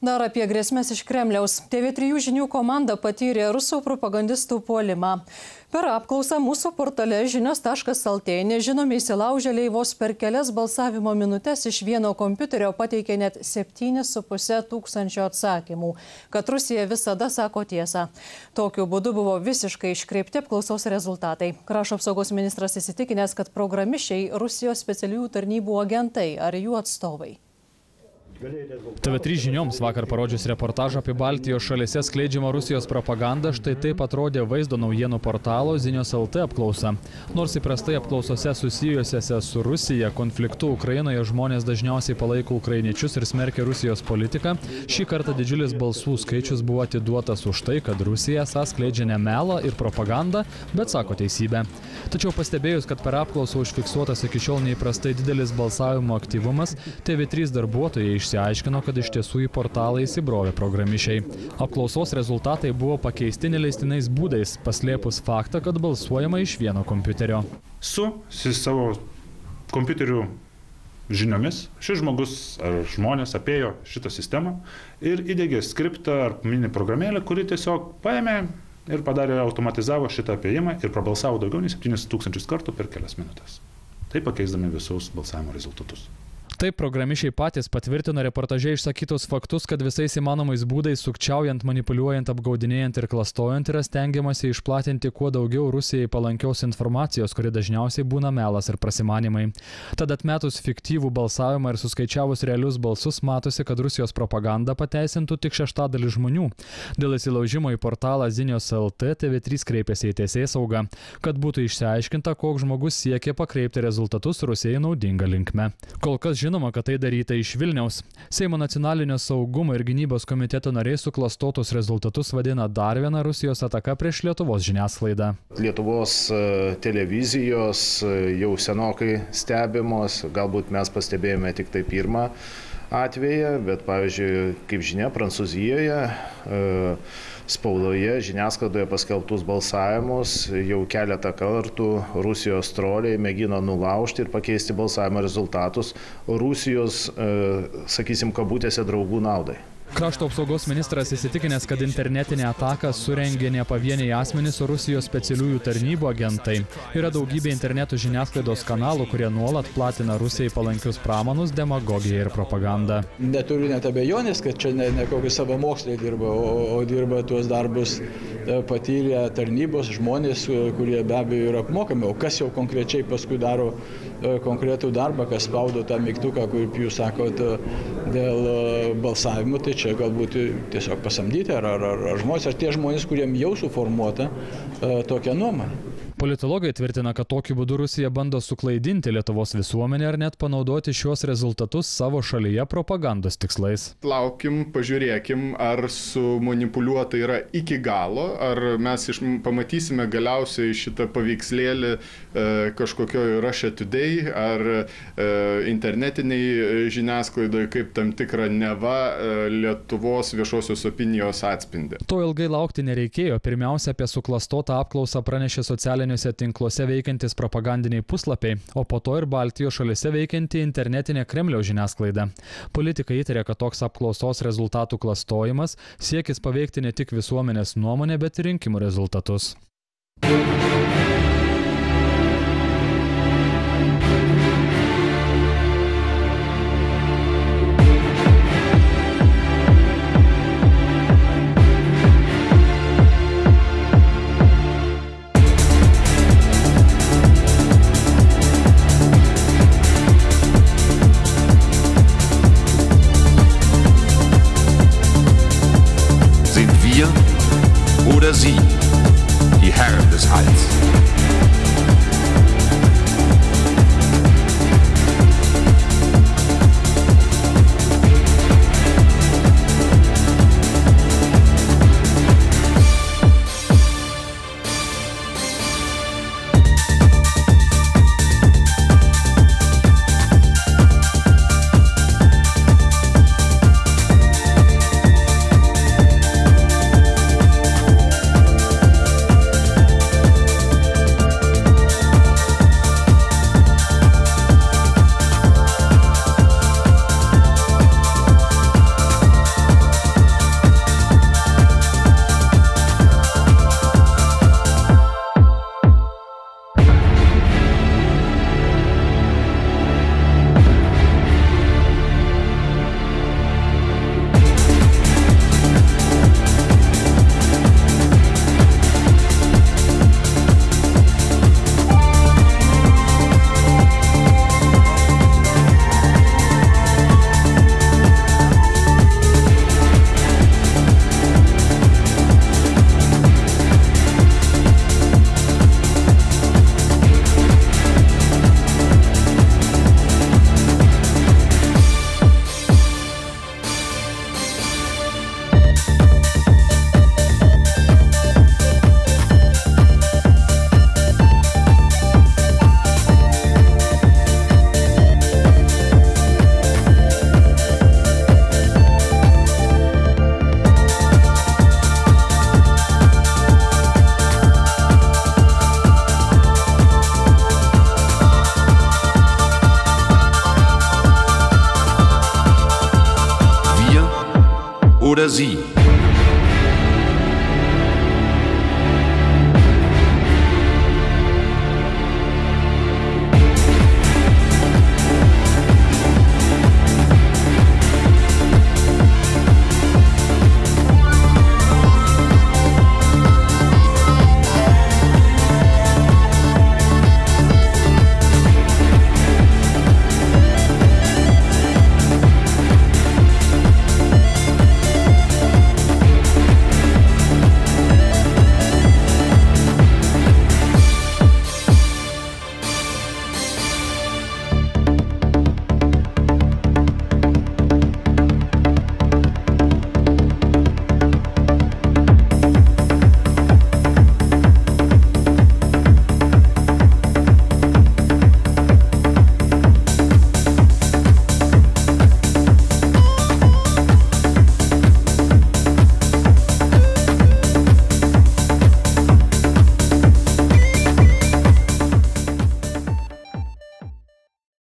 Dar apie grėsmės iš Kremliaus. TV3 žinių komanda patyrė rusų propagandistų puolimą. Per apklausą mūsų portale žinios.lt nežinomi įsilaužėliai vos per kelias balsavimo minutes iš vieno kompiuterio pateikė net 7,5 tūkstančio atsakymų, kad Rusija visada sako tiesą. Tokiu būdu buvo visiškai iškreipti apklausos rezultatai. Krašto apsaugos ministras įsitikinęs, kad programišiai Rusijos specialiųjų tarnybų agentai ar jų atstovai. TV3 žinioms vakar parodžius reportažą apie Baltijos šalyse skleidžiamą Rusijos propagandą, štai taip atrodė vaizdo naujienų portalo Žinios.lt apklausa. Nors įprastai apklausose susijusiose su Rusija konfliktu Ukrainoje žmonės dažniausiai palaiko ukrainiečius ir smerkia Rusijos politiką, šį kartą didžiulis balsų skaičius buvo atiduotas už tai, kad Rusija esą skleidžia ne melą ir propagandą, bet sako teisybę. Tačiau pastebėjus, kad per apklausą užfiksuotas iki šiol neįprastai didelis balsavimo aktyvumas, TV3 darbuotojai išsiaiškino, kad iš tiesų į portalą įsibrovė programišiai. Apklausos rezultatai buvo pakeisti neleistinais būdais, paslėpus faktą, kad balsuojama iš vieno kompiuterio. Su savo kompiuterių žiniomis šis žmogus ar žmonės apėjo šitą sistemą ir įdiegė skriptą ar mini programėlę, kuri tiesiog paėmė ir padarė, automatizavo šitą apėjimą ir prabalsavo daugiau nei 7 tūkstančius kartų per kelias minutės. Tai pakeisdami visus balsavimo rezultatus. Taip programišiai patys patvirtino reportaže išsakytus faktus, kad visais įmanomais būdais sukčiaujant, manipuliuojant, apgaudinėjant ir klastojant yra stengiamasi išplatinti kuo daugiau Rusijai palankios informacijos, kuri dažniausiai būna melas ir prasimanimai. Tad atmetus fiktyvų balsavimą ir suskaičiavus realius balsus, matosi, kad Rusijos propaganda pateisintų tik 1/6 žmonių. Dėl įsilaužimo į portalą Žinios.lt TV3 kreipėsi į teisėsaugą, kad būtų išsiaiškinta, koks žmogus siekia pakreipti rezultatus Rusijai naudinga linkme. Kol kas žinoma, kad tai daryta iš Vilniaus. Seimo nacionalinio saugumo ir gynybos komiteto nariai suklastotus rezultatus vadina dar viena Rusijos ataka prieš Lietuvos žiniasklaidą. Lietuvos televizijos jau senokai stebimos, galbūt mes pastebėjome tik tai pirmą atvejį, bet pavyzdžiui, kaip žinia, Prancūzijoje spaudoje, žiniasklaidoje paskelbtus balsavimus jau keletą kartų Rusijos troliai mėgino nulaužti ir pakeisti balsavimo rezultatus Rusijos, sakysim, kabutėse draugų naudai. Krašto apsaugos ministras įsitikinęs, kad internetinę ataką surengė ne pavieniai asmenys, o Rusijos specialiųjų tarnybų agentai. Yra daugybė interneto žiniasklaidos kanalų, kurie nuolat platina Rusijai palankius pramanus, demagogiją ir propagandą. Neturiu net abejonės, kad čia ne kokius savamoksliai dirba, o dirba tuos darbus patyrę tarnybos žmonės, kurie be abejo yra apmokami. O kas jau konkrečiai paskui daro konkretų darbą, kas spaudo tą mygtuką, kaip jūs sakot, dėl balsavimo, tai čia galbūt tiesiog pasamdyti ar žmonės, ar tie žmonės, kuriem jau suformuota tokia nuomonė. Politologai tvirtina, kad tokiu būdu Rusija bando suklaidinti Lietuvos visuomenę ar net panaudoti šios rezultatus savo šalyje propagandos tikslais. Laukim, pažiūrėkim, ar sumanipuliuota yra iki galo, ar mes pamatysime galiausiai šitą paveikslėlį kažkokioje Russia Today ar internetiniai žiniasklaidoje kaip tam tikrą neva Lietuvos viešosios opinijos atspindį. To ilgai laukti nereikėjo. Pirmiausia, apie suklastotą apklausą pranešė socialiniuose tinkluose veikiantis propagandiniai puslapiai, o po to ir Baltijos šalyse veikianti internetinė Kremliaus žiniasklaida. Politikai įtarė, kad toks apklausos rezultatų klastojimas siekis paveikti ne tik visuomenės nuomonę, bet ir rinkimų rezultatus. Oder sie, die Herren des Heils. Oder Sie.